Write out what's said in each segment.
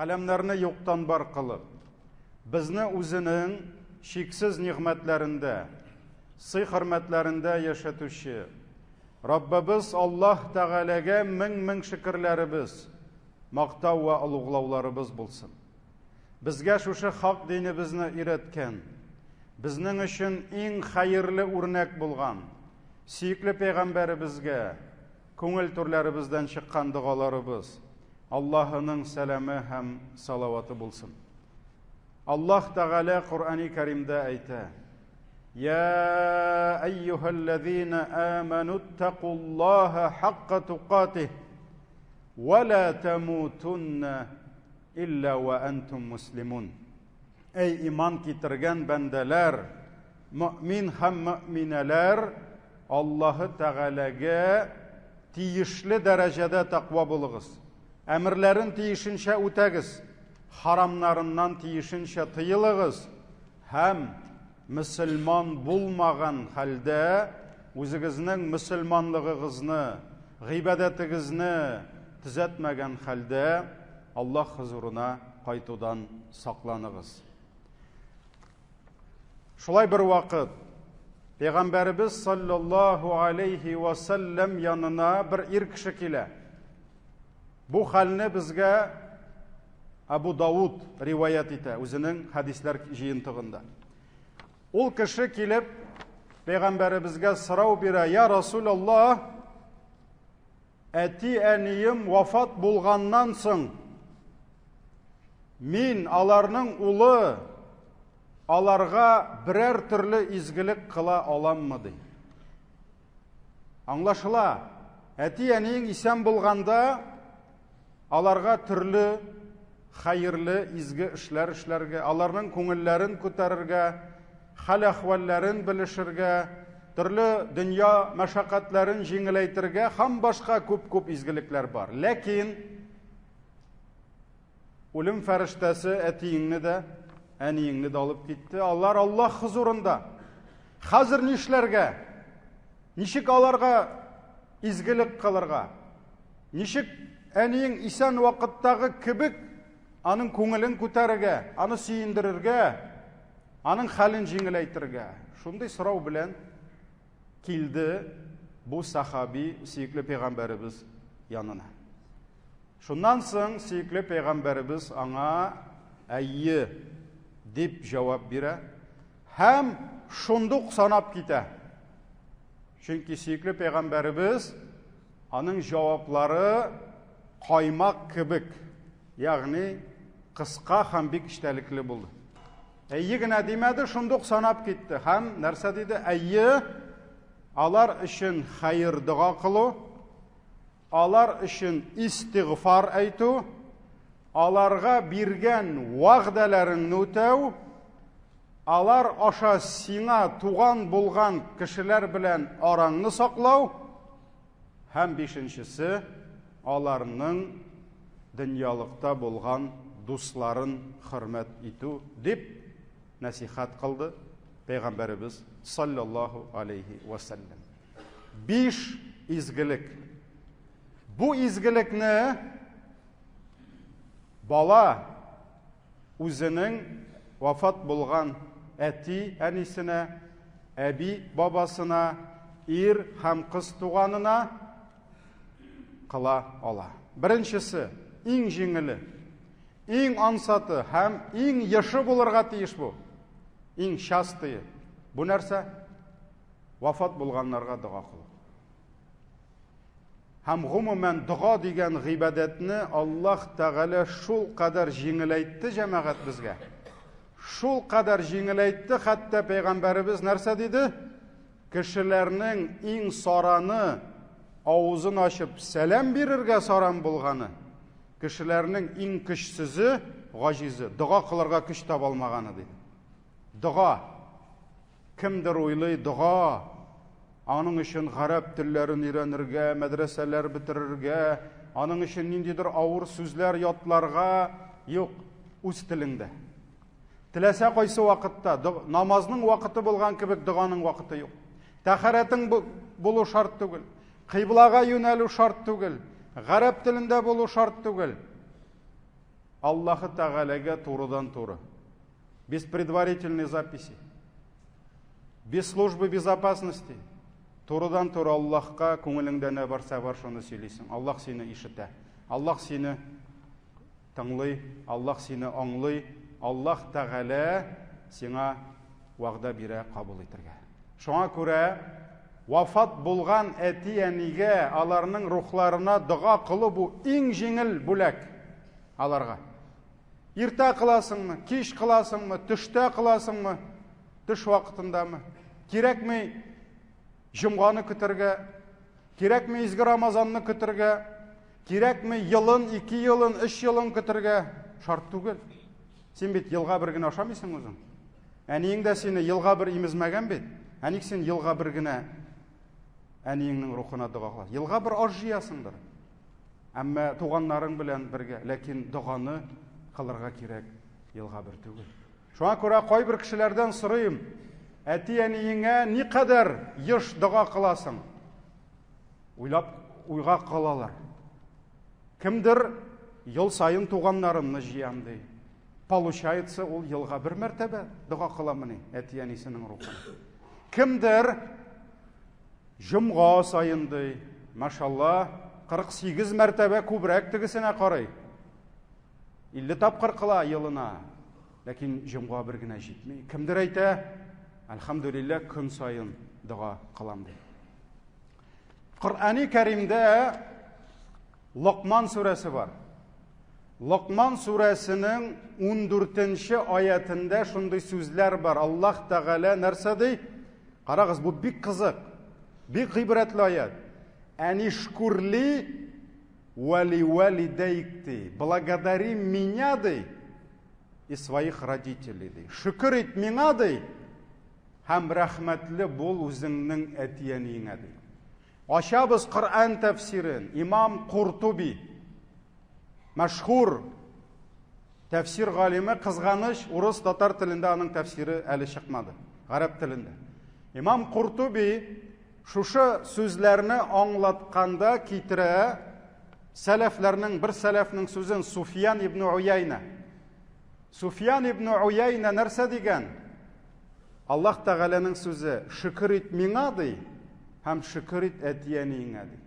галәмнәрне юктан бар кылып, безне үзенең шиксез нигъмәтләрендә, сый-хөрмәтләрендә яшәтүче Раббыбыз Аллаһ Тәгаләгә мең шөкерләребез, мактау ва улуглауларыбыз булсын. Безгә шушы хак динебезне өйрәткән, безнең өчен иң хәерле үрнәк булган, сөекле пәйгамбәребезгә күңел түрләребездән чыккан дугаларыбыз Аллаһының сәламе һәм салаваты булсын. Аллаһ Тәгалә Кур'ан-ы Кәримдә әйтә: «Я әйюһәлләзина аману аттақуллаһа хаққа туқатih ва ла тамутунна илля ва антум муслимун». Эй иман китергән бәндәләр, мөмин һәм мөминәләр, Аллаһы Тәгаләгә тиешле дәрәҗәдә тақва булыгыз. Әмерләрен тиешенчә үтәгез, харамнарыннан тиешенчә тыелыгыз һәм мөселман булмаган хәлдә үзегезнең мөселманлыгыгызны, гыйбадәтегезне төзәтмәгән хәлдә Аллаһ хузурына кайтудан сакланыгыз. Шулай бер вакыт Пәйгамбәребез саллаллаһу алейхи ва саллям янына бер ир кеше килә. Бу хәлне безгә Абу Дауд риваят итә үзенең хәдисләр җыентыгында. Ул кеше килеп Пәйгамбәребезгә сорау бирә: "Я Расулаллаһ, әти-әнием вафат булганнан соң мин аларның улы аларга берәр төрле изгелек кыла аламмы?" ди. Аңлашыла, әти-әниең исән булганда аларга төрле хәерле изге эшләр эшләргә, аларның күңелләрен күтәрергә, хәл-әхвалләрен белешергә, төрле дөнья мәшәкатьләрен җиңеләйтергә һәм башка күп изгелекләр бар. Ләкин үлем фәрештәсе әтиеңне дә, әниеңне дә алып китте. Алар Аллаһ хузурында. Хәзер нишләргә? Ничек аларга изгелек кылырга? Ничек әниең исән вакыттагы кебек аның күңелен күтәрергә, аны сөендерергә, аның хәлен җиңеләйтергә? Шундый сорау белән килде бу сахаби сөекле пәйгамбәребез янына. Шуннан соң сөекле пәйгамбәребез аңа әйе дип җавап бирә һәм шундук санап китә. Чөнки сөекле пәйгамбәребез аның җаваплары каймак кебек, ягъни кыска һәм бик эчтәлекле булды. Әйе генә димәде, шундук санап китте һәм нәрсә диде? Әйе, алар өчен хәер дуа кылу, алар өчен истигъфар әйтү, аларга биргән вәгъдәләрен үтәү, алар аша сиңа туган булган кешеләр белән араңны саклау һәм бишенчесе аларның дөньялыкта булган дусларын хөрмәт итү дип насихат кылды Пәйгамбәребез саллаллаһу алейхи ва саллям. 5 изгелек. Бу изгелекне бала үзенең вафат булган әти әнисенә, әби бабасына, ир һәм кыз туганына кыла ала. Беренчесе, иң җиңеле, иң ансаты һәм иң яшы булырга тиеш бу. Иң частые. Бу нәрсә? Вафат булганнарга дуа кылу. Һәм гомумән дуа дигән гыйбадәтне Аллаһ Тәгалә шул кадәр җиңеләйтте җәмәгать безгә. Шул кадәр җиңеләйтте, хәтта Пәйгамбәребез нәрсә диде? Кешеләрнең иң сараны авызын ачып сәлам бирергә саран булганы, кешеләрнең иң көчсезе, гаҗизе, дуа кылырга көч таба алмаганы диде. Дуа. Кемдер уйлый дуа аның өчен гарәп телләрен өйрәнергә, мәдрәсәләр бетерергә, аның өчен ниндидер авыр сүзләр ятларга, юк, үз телеңдә. Теләсә кайсы вакытта, намазның вакыты булган кебек дуаның вакыты юк. Тәһарәтең булу шарт түгел. Кыйблага юнәлү шарт түгел. Гарәп телендә булу шарт түгел. Аллахы Тағалаға турыдан-туры, без предварительной записи, без службы безопасности, турыдан-туры Аллахқа көңіліңдә не барса бар шоны сөйлейсің. Аллах сені ишетә, Аллах сені тыңлый, Аллах сені аңлый, Аллах Тағала сеңа вағда бирә қабыл итәргә. Шуңа күрә вафат булган әти-әнигә, аларның рухларына дұға қылу бу иң жеңіл бүләк аларга. Иртә кыласыңмы, кич кыласыңмы, төштә кыласыңмы, төш вакытындамы? Кирәкми җомганы көтәргә, кирәкми изге Рамазанны көтәргә, кирәкми елын, 2 елын, 3 елын көтәргә, шарт түгел. Син бит елга бер генә ашамыйсың үзең. Әниең дә сине елга бер имезмәгән бит. Әник син елга бер генә әниеңнең рухына дога кыласың. Елга бер аш җыясыңдыр. Әмма туганнарың белән бергә, ләкин доганы кылырга кирәк, елга бер түгел. Шуңа күрә кайбер кешеләрдән сорыйм, әти-әниеңә никадәр еш дога кыласың? Уйга калалар. Кемдер ел сайын туганнарымны җыям ди. Получается, ул елга бер мәртәбә дога кыламыни әти-әнисенең рухына. Кемдер җомга сайын ди, машалла, 48 мәртәбә күбрәк тегесенә карый. 50 тапкыр кыла елына. Ләкин җомга бер генә җитми. Кемдер әйтә, әлхәмдүлилләh, көн сайын дога кылам ди. Коръәни Кәримдә Локман сүрәсе бар. Локман сүрәсенең 14-нче аятында шундый сүзләр бар. Аллаһ Тәгалә нәрсә ди? Карагыз, бу бик кызык, бик гыйбрәтле аят. Анишкурли вали валидейкти. Благодари меня, ди, и своих родителей, ди. Шөкер ит миңа, ди, һәм рәхмәтле бул үзеңнең әти-әниеңә, ди. Ашабыз Коръән тәфсирен. Имам Куртуби, мәшһүр тәфсир галиме, кызганыч, урыс, татар телендә аның тәфсире әле чыкмады, гарәп телендә. Имам Куртуби шушы сүзләрне аңлатканда китерә сәләфләрнең, бер сәләфнең сүзен, Суфьян ибн Уяйна. Суфьян ибн Уяйна нәрсә дигән? Аллаһ Тәгаләнең сүзе, шөкер ит миңа, ди, һәм шөкер ит әти-әниеңә, ди.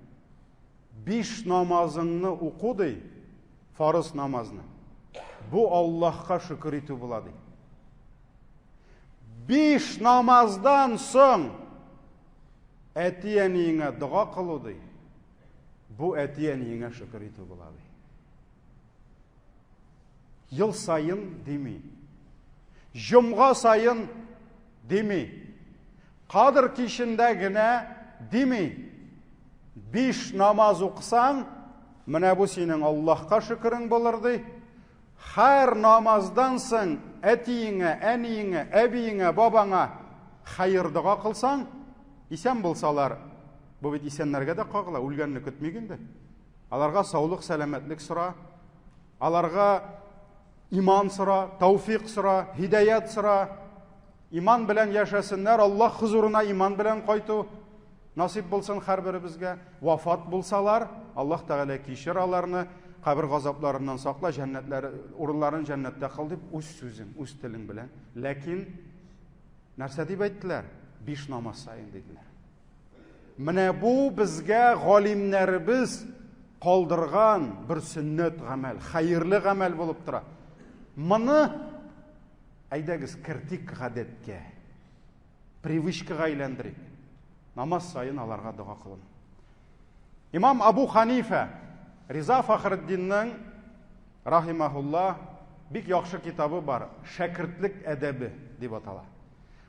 5 намазыңны уку, ди, фарыз намазны. Бу Аллаһка шөкер итү була, ди. 5 намаздан соң әти-әниеңә дога кылу, ди. Бу әти-әниеңә шөкер итү була, ди. Ел сайын дими, җомга сайын дими, кадыр кичендә генә дими. 5 намаз укысаң, менә бу синең Аллаһка шөкерең булыр, ди. Һәр намаздан соң әтиеңә, әниеңә, әбиеңә, бабаңа хәйр дога кылсаң, исән булсалар, бу бит исәннәргә дә кагыла, үлгәнне көтмигәндә. Аларга саулык, сәламәтлек сора, аларга иман сора, тауфик сора, хидаят сора. Иман белән яшәсеннәр, Аллаһ хузурына иман белән кайту насип булсын һәрберебезгә. Вафат булсалар, Аллаһ Тәгалә кичер аларны, кабер газапларыннан сакла, җәннәтләр, урыннарын җәннәттә кыл дип үз сүзең, үз телең белән. Ләкин нәрсә дип әйттеләр? 5 намаз сайын диделәр. Менә бу безгә галимнәребез калдырган бер сөннәт гамәл, хәерле гамәл булып тора. Моны әйдәгез кертик гадәткә, привычкага әйләндерик. Намаз сайын аларга дога кылын. Имам Абу Ханифа, Риза Фахриддиннең, рахимахуллах, бик яхшы китабы бар, Шәкертлек әдәбе дип атала.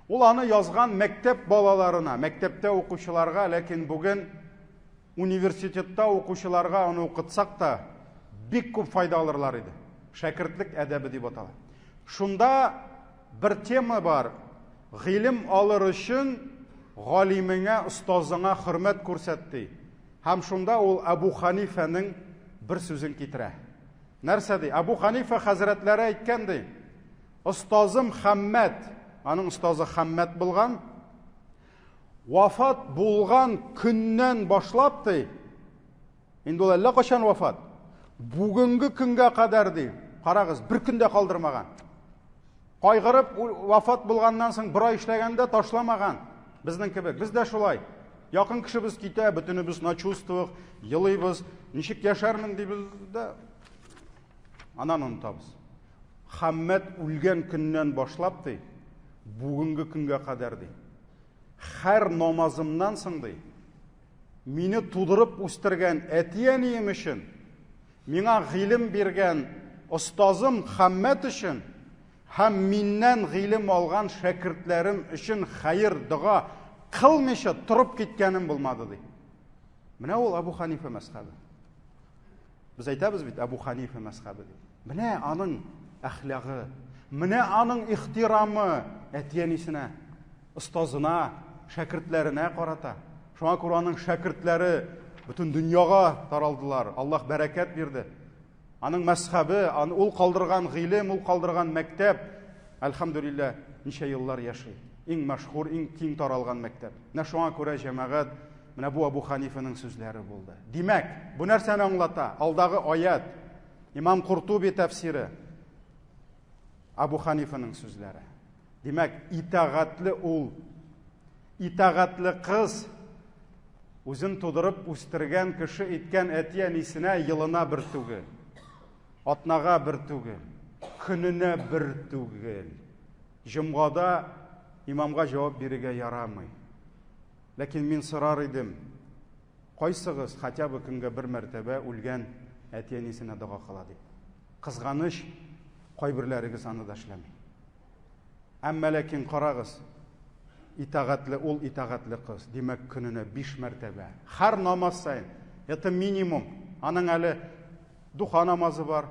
Ул аны язган мәктәп балаларына, мәктәптә укучыларга, ләкин бүген университетта укучыларга аны укытсак та бик күп файда алырлар иде. Шәкертлек әдәбе дип атала. Шунда бер тема бар. Гыйлем алыр өчен галимеңә, остазыңа хөрмәт күрсәтте. Һәм шунда ул Абу Ханифаның бер сүзен китерә. Нәрсә ди? Абу Ханифа хәзрәтләре әйткән ди. Остазым Хаммад, аның остазы Хаммад булган, вафат булган көннән башлап ди. Инде ул әллә качан вафат? Бүгенге көнгә кадәр ди. Қарағыз, бір күнде қалдырмаған. Қайғырып, вафат болғаннан соң бір ай эшләгәндә ташламаған. Безнең кебек, біз дә шулай. Якын кешебез китә, бөтенебез на чувствах, елыйбыз, ничек яшәрмен дибез дә анан онытабыз. Хаммәт үлгән көннән башлап ди, бүгенге көнгә кадәр ди. Һәр намазымнан соң ди, мине тудырып үстергән әти-әнием өчен, миңа гыйлем биргән остазым Хаммәт өчен, һәм миннән гыйлем алган шәкертләрем өчен хәер дуа кылмыйча турып киткәнем булмады ди. Менә ул Абу Ханифа мәзһәбе. Без әйтәбез бит, Абу Ханифа мәзһәбе ди. Менә аның әхлагы, менә аның ихтирамы әти-әнисенә, остазына, шәкертләренә карата. Шуңа күрә аның шәкертләре бөтен дөньяга таралдылар. Аллаһ бәрәкәт бирде. Аның мәзһәбе, ул калдырган гыйлем, ул калдырган мәктәп, әлхәмдүлилләh, ничә еллар яши. Иң мәшһүр, иң киң таралган мәктәп. Менә шуңа күрә җәмәгать, менә бу Абу Ханифаның сүзләре булды. Димәк, бу нәрсәне аңлата? Алдагы аят, Имам Куртуби тәфсире, Абу Ханифаның сүзләре. Димәк, итәгатьле ул, итәгатьле кыз үзен тудырып үстергән кеше иткән әти-әнисенә елына бер түгел, атнага бер түгел, көненә бер түгел. Җомгада имамга җавап бирергә ярамый. Ләкин мин сорар идем, кайсыгыз хотя бы көнгә бер мәртәбә үлгән әти-әнисенә дуа кыла дип. Кызганыч, кайберләрегез аны да эшләми. Әмма ләкин карагыз, итәгатьле ул итәгатьле кыз, димәк көненә 5 мәртәбә. Һәр намаз сайын, это минимум. Аның әле духа намазы бар.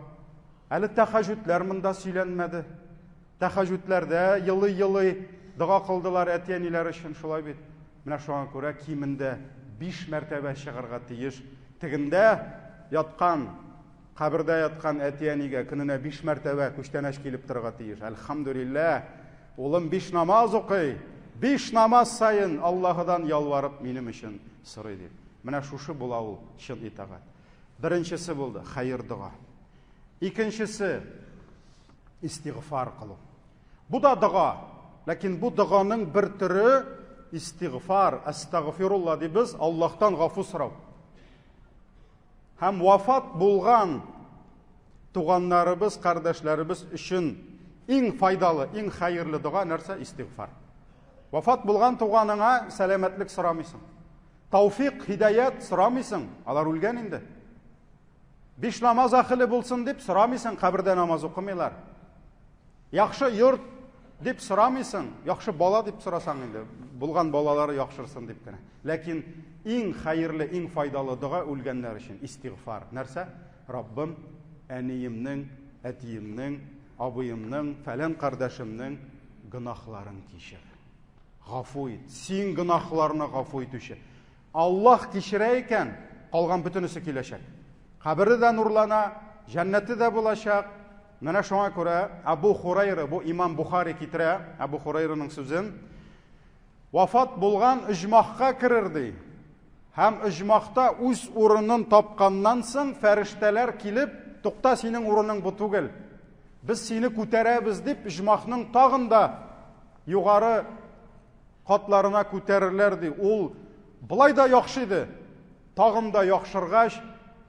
Әле тәһаҗүдләр монда сөйләнмәде. Тәһаҗүдләрдә елый-елый дуа кылдылар әти-әниләр өчен, шулай бит. Менә шуңа күрә кимендә 5 мәртәбә чыгарга тиеш. Тегендә яткан, кабердә яткан әти-әнигә көненә 5 мәртәбә күчтәнәш килеп торырга тиеш. Әлхәмдүлилләh, улым 5 намаз укый. 5 намаз сайын Аллаһыдан ялварып минем өчен сорый дип. Менә шушы була ул чын итагать. Беренчесе булды хәер дуа. Икенчесе истигъфар кылу. Бу да дуа, ләкин бу дуаның бер төре истигъфар, астагфирулла дибез, Аллаһтан гафу сорау. Һәм вафат булган туганнарыбыз, кардәшләребез өчен иң файдалы, иң хәерле дуа нәрсә? Истигъфар. Вафат булган туганыңа сәламәтлек сорамыйсың. Тауфик, хидаят сорамыйсың. Алар үлгән инде. 5 намаз ахылы булсын дип сорамыйсың, кабердә намаз укымыйлар. Яхшы йорт дип сорамыйсың, яхшы бала дип сорасаң инде, булган балалары яхшырсын дип кенә. Ләкин иң хәерле, иң файдалы дуа үлгәннәр өчен истигъфар. Нәрсә? Раббым, әниемнең, әтиемнең, абыемның, фәлән кардәшемнең гынахларын кичер. Гафу ит. Син гынахларны гафу итүче. Аллаһ кичерә икән, калган бөтенесе киләчәк. Кабере дә нурлана, җәннәте дә булачак. Менә шуңа күрә Абу Хурайра, бу Имам Бухари китерә, Абу Хурайраның сүзен, вафат булган иҗмахка керер ди. Һәм иҗмахта үз урынын тапканнан соң фәрештәләр килеп, тукта, синең урының бу түгел. Без сине күтәрәбез дип иҗмахның тагында югары катларына күтәрерләр ди. Ул булай да яхшы иде. Тагын да яхшыргач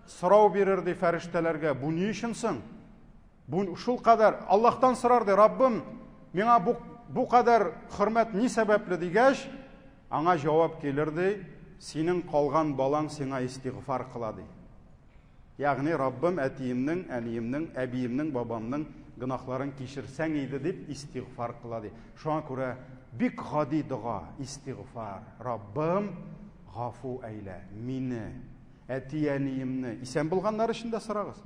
сорау бирер ди фәрештәләргә. Бу ни өчен соң? Бу шул кадәр Аллаһтан сорар ди, Раббым, миңа бу кадәр хөрмәт ни сәбәпле дигәч, аңа җавап килер ди, синең калган балаң сиңа истигъфар кыла ди. Ягъни Раббым, әтиемнең, әниемнең, әбиемнең, бабамның гынахларын кичерсәң иде дип истигъфар кыла ди. Шуңа күрә бик гади дуа истигъфар. Раббым, гафу әйлә мине, әти-әниемне, исән булганнар өчен дә сорагыз.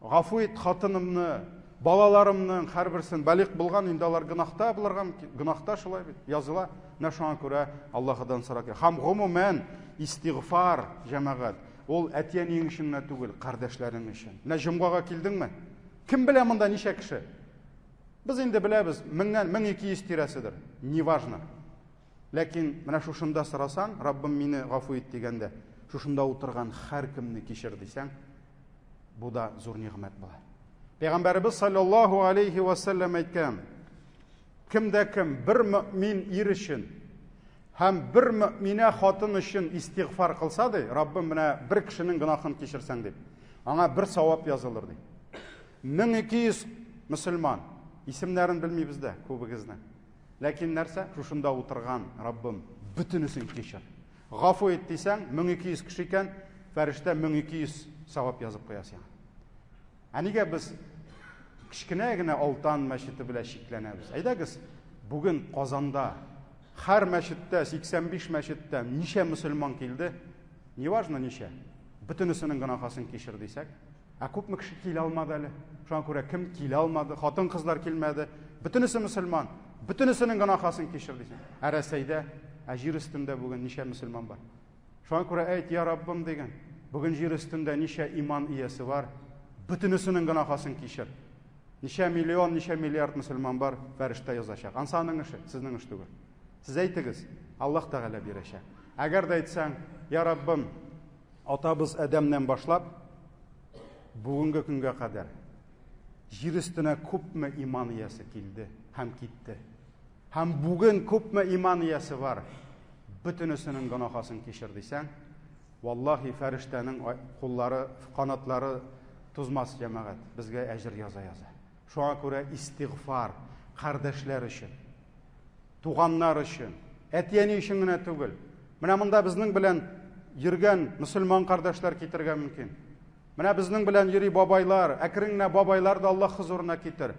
Гафу ит хатынымны, балаларымның һәрберсен, балигъ булган инде алар гынахта, буларга гынахта шулай бит языла. Менә шуңа күрә Аллаһыдан сорак. Һәм гомумән истигъфар җәмәгать, ул әти-әниең өчен генә түгел, кардәшләрең өчен. Менә җомгага килдеңме? Кем белә монда ничә кеше? Без инде беләбез, 1000-1200 тирәседер, неважно. Ләкин менә шушында сорасаң, Раббым мине гафу ит дигәндә, шушында утырган һәр кемне кичер дисәң, бу да зур ниғмәт була. Peygamberimiz sallallahu aleyhi ve sellem aytgan, kimde kim bir mümin ir için hem bir mümine xotin için istiğfar kılsa dey, Rabbim mine bir kişinin günahını kechirsen deyip, ana bir savap yazılır dey. 1200 Müslüman, isimlerini bilmeyiz de ko'bigizni. Lekin narsa, şuşunda o'tirgan Rabbim bütünüsün kechir. G'afu et deysen, 1200 kishi ekan, farishta 1200 savap yazıp qo'yasiz. Aniga biz kichkinagina oltan masjidi bilan cheklanamiz. Aydagiz, bugun Qozonda har masjidda 85 masjidda necha musulmon keldi? Неважно necha. Bütünüsünün günahını kechir desak, ko'pmi kishi kela olmadi hali. Shunga ko'ra kim kela olmadi? Xotin qizlar kelmadi. Bütünüsü musulmon. Bütünüsünün günahını kechir desak. Arasayda yer üstünde bugün necha musulmon bor? Shunga ko'ra ayt ya Rabbim degan. Bugün yer üstünde necha iman iyasi var? Bütünüsünün günahını kechir. Necha milyon, necha milyard musulmon bor? Farishta yozashaq. Ansonning ishi, sizning ish tugul. Siz aytdingiz, Allah Teala berishaq. Agar da aytsang, ya Rabbim, atabız Adamdan boshlab bugungi kunga qadar yer üstüne ko'pmi iman iyasi keldi, ham ketdi. Ham bugun ko'pmi iman iyasi var? Bütünüsünün günahını kechir desang, vallahi farishtaning qo'llari, qanotlari tuzmas jamoat bizga ajr yoza. Şuna ko'ra istiğfar qardoshlar uchun, tuğanlar uchun, etiyeni ishingina tugul. Mana bunda bizning bilan yurgan musulmon qardoshlar ketirgan mumkin. Mana bizning bilan yuri bobaylar, akringna bobaylar da Allah huzuruna ketir.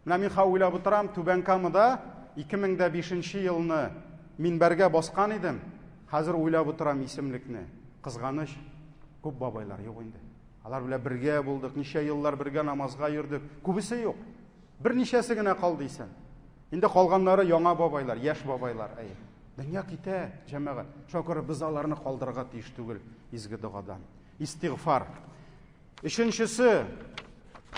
Mana men o'ylab o'tiram, Tubankamida 2005-yilni minbarga bosgan edim. Hozir o'ylab o'tiram isimlikni. Qizg'anish, ko'p bobaylar yo'q endi. Alar bilan birga bo'ldik, necha yillar birga namozga yurdik. Ko'bisi yo'q. Bir nechasigina qoldi deysan. Endi qolganlari yangi bobaylar, yosh bobaylar. Dünya kete jamoat. Shunga ko'ra biz ularni qoldirga tegish tugul, izgi duodan. Istiğfar. Üçüncüsü,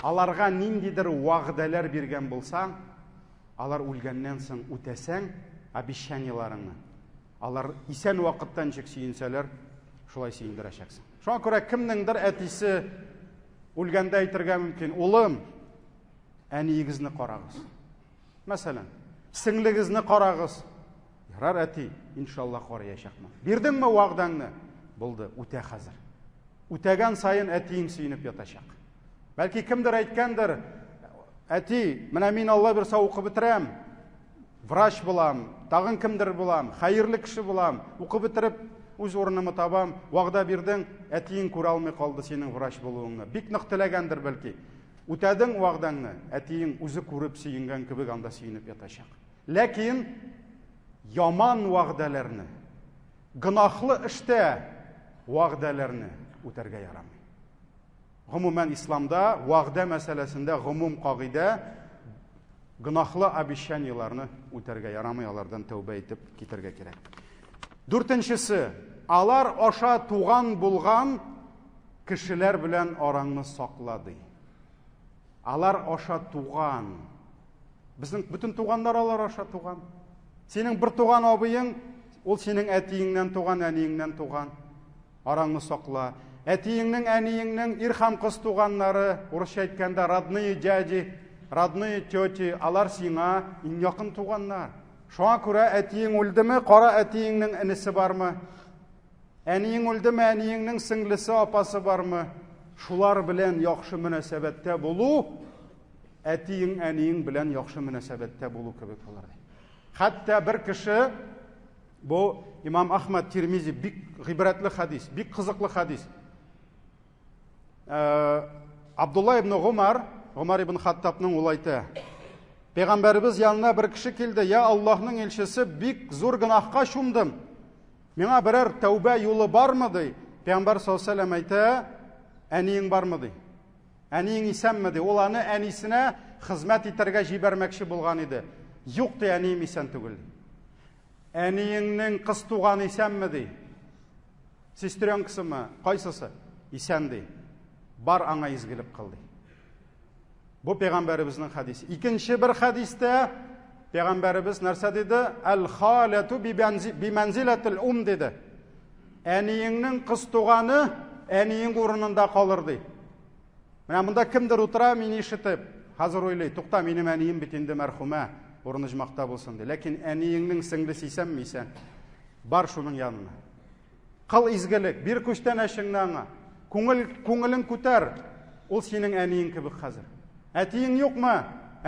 alarga nindidir va'dalar bergan bo'lsang, alar o'lgandan so'ng o'tasan, обещанияларыңны. Alar isen vaqtdan cheksinsalar, shulay siyindirashaksın. Şuna ko'ra kimningdir atisi o'lganda aytirgan mumkin, o'g'lim, aniyigizni qarag'iz. Masalan, singligizni qarag'iz. Yarar ati, inshaalloh qarayashaqman. Berdimmi va'dangni? Bo'ldi, o'ta hozir. O'tagan sayin atiying suyunib yotashaq. Balki kimdir aytgandir, ati, mana men Alloh bersa o'qib bitiram, vrach bo'lam, tag'in kimdir bo'lam, xayrli kishi bo'lam, o'qib bitirib o'z o'rnimni topam, va'da berding, atiying ko'ra olmay qoldi sening vrach bo'luvingni. Bik niqtilagandir balki. O'tading va'dangni, atiying o'zi ko'rib suyungan kibik anda suyunib yotashaq. Lekin yomon va'dalarni, gunohli ishda va'dalarni o'targa yaramaydi. Umuman islomda va'da masalasida umum qoida gunohli обещанияларni o'targa yaramaydi, ulardan tavba etib ketarga kerak. Dörtüncüsü, alar aşa tuğan bulgan kişiler bilen arangni saqladı. Alar aşa tuğan. Bizim bütün tuğanlar alar aşa tuğan. Senin bir tuğan abıyın, ol senin etiyingden tuğan, eniyingden tuğan. Arangni saqla. Etiyingnin, eniyingnin irham kız tuğanları, Rusça aytkanda родные дяди, родные тети, alar sina en yakın tuğanlar. Şuna ko'ra atiying o'ldimi, qora atiyingning inisi bormi? Aniying o'ldimi, aniyingning singlisi, opasi bormi? Shular bilan yaxshi munosabatda bo'lu, atiying, aniying bilan yaxshi munosabatda bo'lu kerak bo'ladi. Hatto bir kishi, bu Imom Ahmad Tirmizi bik g'ibratli hadis, bik qiziqli hadis. Abdullah ibn Umar ibn Xattobning o'laydi. Peygamberimiz yanına bir kişi keldi. Ya Allah'ın elçisi bik zor günahqa şumdim. Mena birer tövbe yolu var mı dey? Peygamber sallallahu aleyhi ve sellem aytdi, aniyin var mı dey? Aniyin isen mi dey? Olanı anisine hizmet eterge jibermekşi bulgan idi. Yok dey, aniyim isen tugul. Aniyinin kız tuğanı isen mi dey? Sistiriyon kısmı, kaysısı? Isen dey. Bar ana izgilip kıldı. Bu Peygamberimizin hadisi. İkinci bir hadiste Peygamberimiz nerse dedi? El-haletu bi menziletil dedi. Eniyinin kız tuğanı eniyin uğrununda kalır dedi. Менә монда кемдер утыра, мин ишетеп, хәзер уйлый, тукта, минем әнием бит инде мәрхүмә, урыны җмакта булсын ди. Ләкин әниеңнең сеңлесе исәнме исән? Бар шуның янына. Кыл изгелек, бир күчтән әшеңне аңа. Күңелең күтәр. Ул синең әниең кебек хәзер. Әтиең юкмы?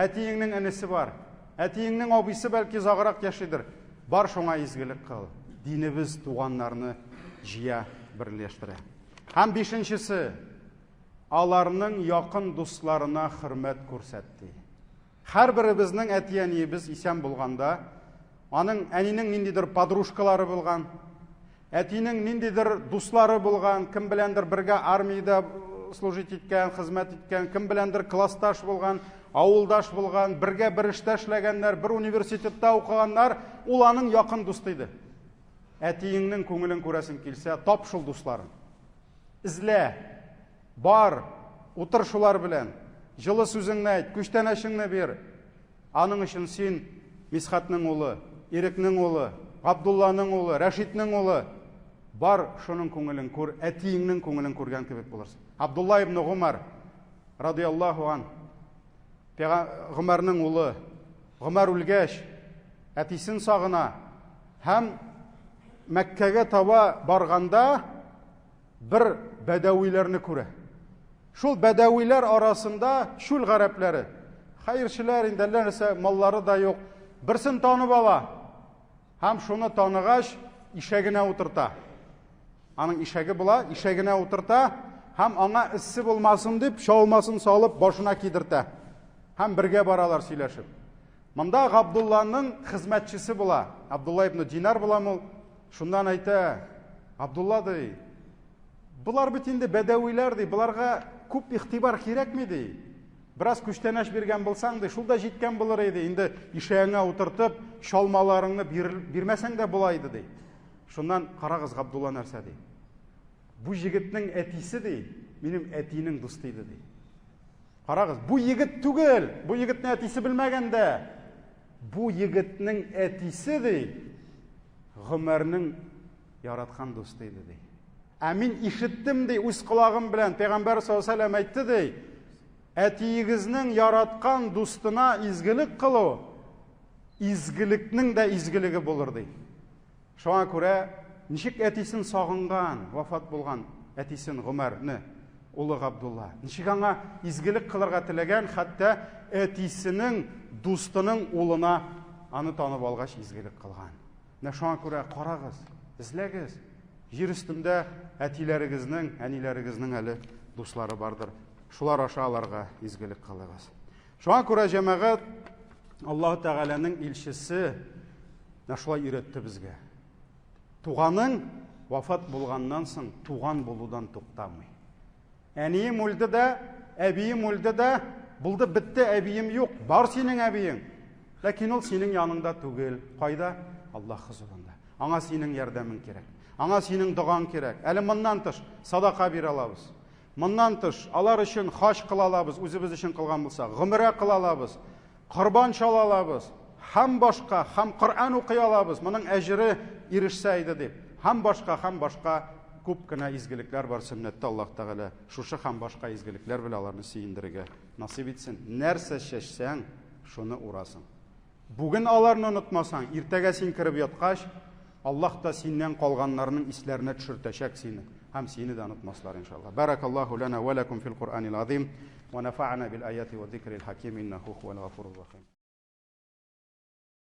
Әтиеңнең энесе бар. Әтиеңнең абыйсы бәлки загырак яшидер. Бар шуңа изгелек кыл. Динебез туганнарны җыя, берләштерә. Һәм бишенчесе, аларның якын дусларына хөрмәт күрсәтте. Һәрберебезнең әти-әниебез исән булганда, аның әнинең ниндидер подружкалары булган, әтинең ниндидер дуслары булган, кем беләндер бергә армиядә служить иткән, хезмәт иткән, кем беләндер классташ булган, авылдаш булган, бергә бер эштә эшләгәннәр, бер университетта укыганнар, ул аның якын дусты иде. Әтиеңнең күңелен күрәсең килсә, тап шул дусларын. Излә, бар, утыр шулар белән, җылы сүзеңне әйт, күчтән әшеңне бир. Аның өчен син Мисхатның улы, Ирекнең улы, Габдулланың улы, Рәшиднең улы, бар шуның күңелен күр, әтиеңнең күңелен күргән кебек булырсың. Абдулла ибн Гумар радиллаһу ан, Гомәрнең улы, Гомәр үлгәч, әтисен сагына һәм Мәккәгә таба барганда бер бәдәвиләрне күрә. Шул бәдәвиләр арасында шул гарәпләре, хәерчеләр инде нәрсә, маллары да юк, берсен танып ала. Һәм шуны таныгач ишәгенә утырта. Аның ишәге була, ишәгенә утырта, һәм аңа иссе булмасын дип, шаулмасын салып башына кидертә. Һәм бергә баралар сөйләшеп. Монда Габдулланың хезмәтчесе була. Абдулла ибн Динар була. Шундан әйтә, Абдулла ди, булар бит инде бәдәвиләр ди, буларга күп ихтибар кирәкми ди. Бераз күчтәнәш биргән булсаң ди, шулда җиткән булыр иде. Инде ишәгеңә утыртып, шалмаларыңны бирмәсәң дә була иде ди. Шуннан карагыз, Габдулла нәрсә ди? Бу җегетнең әтисе ди, минем әтинең дусты иде ди. Карагыз, бу егет түгел, бу егетне әтисе белмәгәндә, бу егетнең әтисе ди, Гомәрнең яраткан дусты иде ди. Ә мин ишеттем ди, үз колагым белән Пәйгамбәр саллаллаһу алейһи ва сәллям әйтте ди, әтиегезнең яраткан дустына изгелек кылу, изгелекнең дә изгелеге булыр ди. Шуңа күрә, ничек әтисен сагынган, вафат булган әтисен Гомәрне, улы Габдулла, ничек аңа изгелек кылырга теләгән, хәтта әтисенең дустының улына аны танып алгач изгелек кылган. Шуңа күрә карагыз, эзләгез. Җир өстендә әтиләрегезнең, әниләрегезнең әле дуслары бардыр. Шулар аша аларга изгелек кылыгыз. Шуңа күрә җәмәгать, Аллаһ Тәгаләнең илчесе шулай өйрәтте безгә. Туганың вафат булганнан соң туган булудан туктамый. Әнием үлде дә, әбием үлде дә, булды битте, әбием юк, бар синең әбиең. Ләкин ул синең яныңда түгел. Кайда? Аллаһ хузурында. Аңа синең ярдәмең кирәк. Аңа синең дугаң кирәк. Әле моннан тыш садака бирә алабыз. Моннан тыш алар өчен хаҗ кыла алабыз, үзебез өчен кылган булса, гомрә кыла алабыз, корбан чала алабыз, һәм башка, һәм Коръан укый алабыз. Моның әҗре ирешсә иде дип. Һәм башка күп кенә изгелекләр бар сөннәттә. Аллаһ Тәгалә шушы һәм башка изгелекләр белән аларны сөендерергә насыйп итсен. Нәрсә чәчсәң, шуны урасың. Бүген аларны онытмасаң, иртәгә син киреп яткач, Аллаһ та синнән калганнарның исләренә төшертәчәк сине. Һәм сине дә онытмаслар иншаллаһ. Баракаллаһу лана ва лакум фил Qur'анил азим ва нафa'ана бил аяти ва зикрил хаким иннаху хувал гафурur rahim.